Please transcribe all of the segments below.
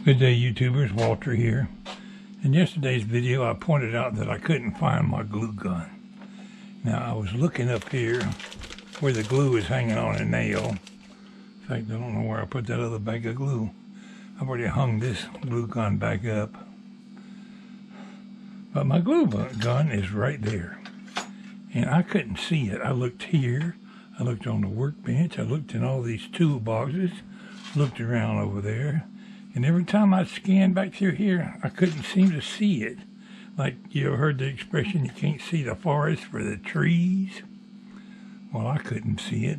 Good day, YouTubers. Walter here. In yesterday's video, I pointed out that I couldn't find my glue gun. Now, I was looking up here where the glue is hanging on a nail. In fact, I don't know where I put that other bag of glue. I've already hung this glue gun back up. But my glue gun is right there. And I couldn't see it. I looked here. I looked on the workbench. I looked in all these toolboxes. Looked around over there. And every time I scanned back through here, I couldn't seem to see it. Like, you ever heard the expression, you can't see the forest for the trees? Well, I couldn't see it.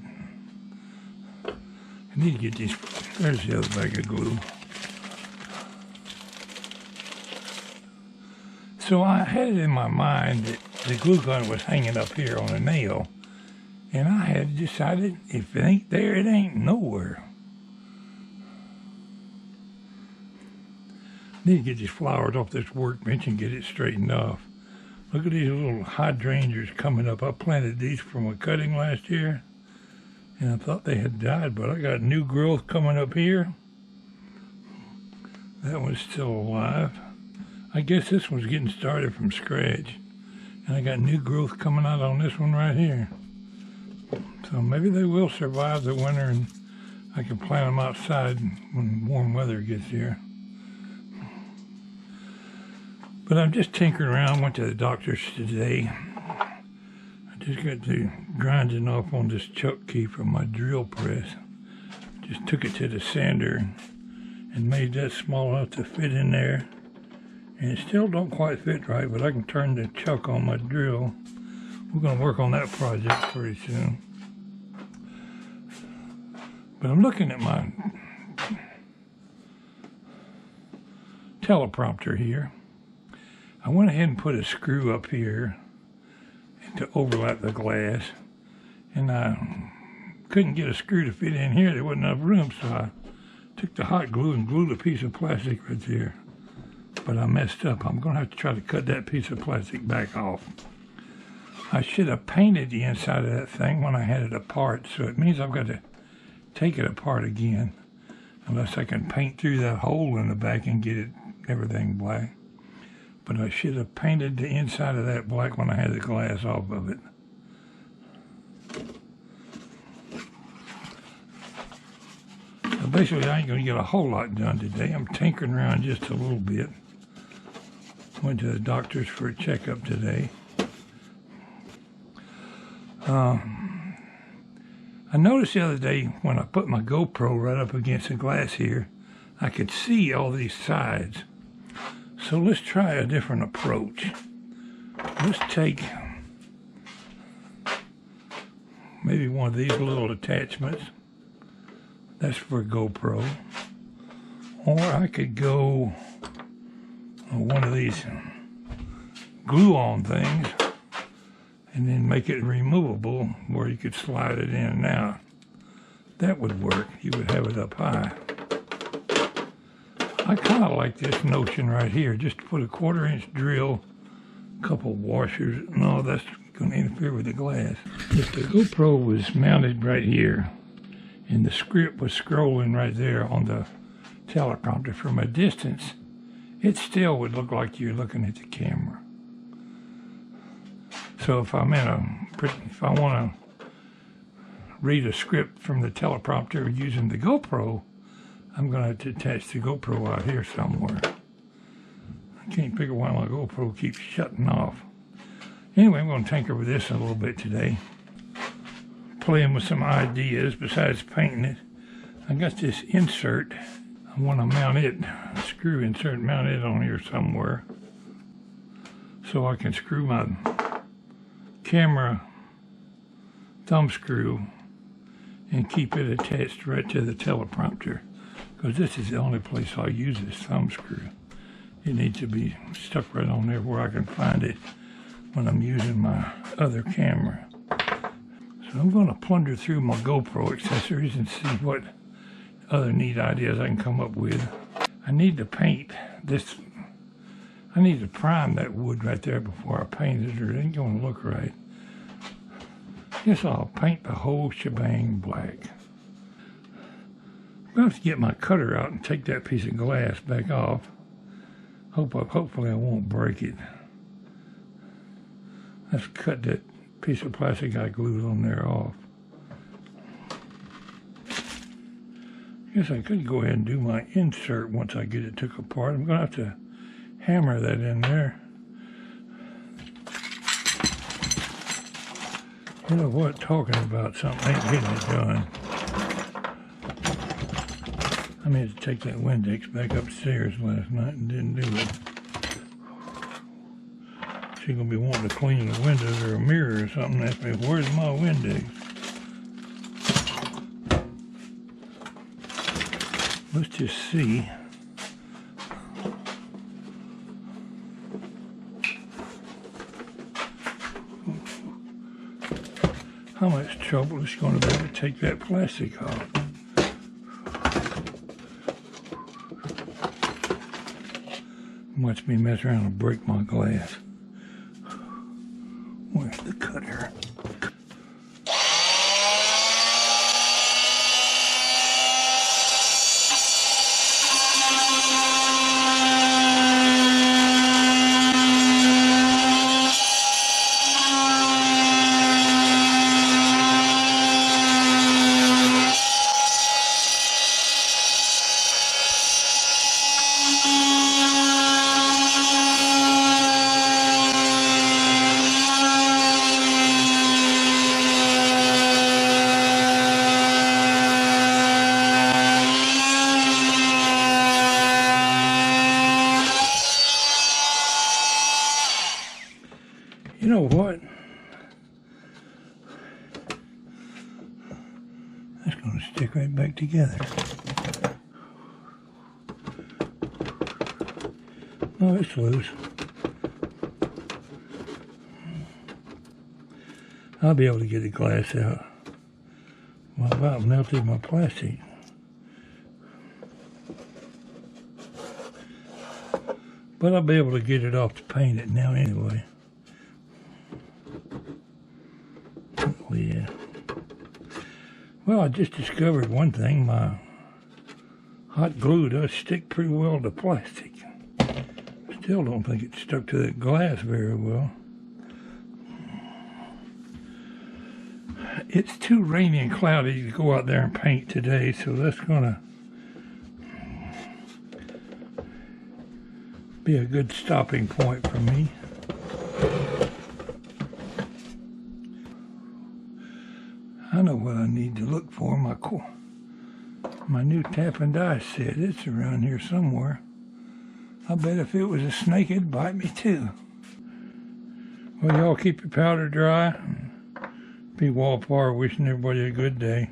I need to get these. There's the other bag of glue. So I had it in my mind that the glue gun was hanging up here on a nail. And I had decided, if it ain't there, it ain't nowhere. I need to get these flowers off this workbench and get it straightened off. Look at these little hydrangeas coming up. I planted these from a cutting last year, and I thought they had died, but I got new growth coming up here. That one's still alive. I guess this one's getting started from scratch, and I got new growth coming out on this one right here. So maybe they will survive the winter, and I can plant them outside when warm weather gets here. But I'm just tinkering around. Went to the doctor's today. I just got to grinding off on this chuck key from my drill press. Just took it to the sander and made that small enough to fit in there. And it still don't quite fit right, but I can turn the chuck on my drill. We're going to work on that project pretty soon. But I'm looking at my teleprompter here. I went ahead and put a screw up here to overlap the glass, and I couldn't get a screw to fit in here. There wasn't enough room, so I took the hot glue and glued a piece of plastic right there. But I messed up. I'm going to have to try to cut that piece of plastic back off. I should have painted the inside of that thing when I had it apart, so it means I've got to take it apart again, unless I can paint through that hole in the back and get it everything black. But I should have painted the inside of that black when I had the glass off of it. So basically, I ain't going to get a whole lot done today. I'm tinkering around just a little bit. Went to the doctor's for a checkup today. I noticed the other day when I put my GoPro right up against the glass here, I could see all these sides. So let's try a different approach. Let's take maybe one of these little attachments. That's for GoPro. Or I could go one of these glue-on things and then make it removable where you could slide it in and out. That would work. You would have it up high. I kind of like this notion right here, just to put a 1/4-inch drill, a couple washers. No, that's going to interfere with the glass. If the GoPro was mounted right here, and the script was scrolling right there on the teleprompter from a distance, it still would look like you're looking at the camera. So if I want to read a script from the teleprompter using the GoPro, I'm going to have to attach the GoPro out here somewhere. I can't figure why my GoPro keeps shutting off. Anyway, I'm going to tinker with this a little bit today. Playing with some ideas besides painting it. I got this insert. I want to mount it, screw insert, mount it on here somewhere. So I can screw my camera thumb screw and keep it attached right to the teleprompter. Because this is the only place I'll use this thumb screw. It needs to be stuck right on there where I can find it when I'm using my other camera. So I'm going to plunder through my GoPro accessories and see what other neat ideas I can come up with. I need to paint this. I need to prime that wood right there before I paint it, or it ain't going to look right. I guess I'll paint the whole shebang black. I'm going to have to get my cutter out and take that piece of glass back off. Hopefully I won't break it. Let's cut that piece of plastic I glued on there off. Guess I could go ahead and do my insert once I get it took apart. I'm going to have to hammer that in there. You know what? Talking about something ain't getting it done. I meant to take that Windex back upstairs last night and didn't do it. She's going to be wanting to clean the windows or a mirror or something. Ask me, where's my Windex? Let's just see. How much trouble it's going to be to take that plastic off. Watch me mess around and break my glass. Where's the cutter? You know what? That's going to stick right back together. Oh, it's loose. I'll be able to get the glass out. Well, I've about melted my plastic. But I'll be able to get it off to paint it now anyway. Oh, yeah. Well, I just discovered one thing. My hot glue does stick pretty well to plastic. Still don't think it stuck to that glass very well. It's too rainy and cloudy to go out there and paint today, so that's gonna be a good stopping point for me. I know what I need to look for. My new tap and die set. It's around here somewhere. I bet if it was a snake, it'd bite me too. Well, y'all keep your powder dry. Pwalpar wishing everybody a good day.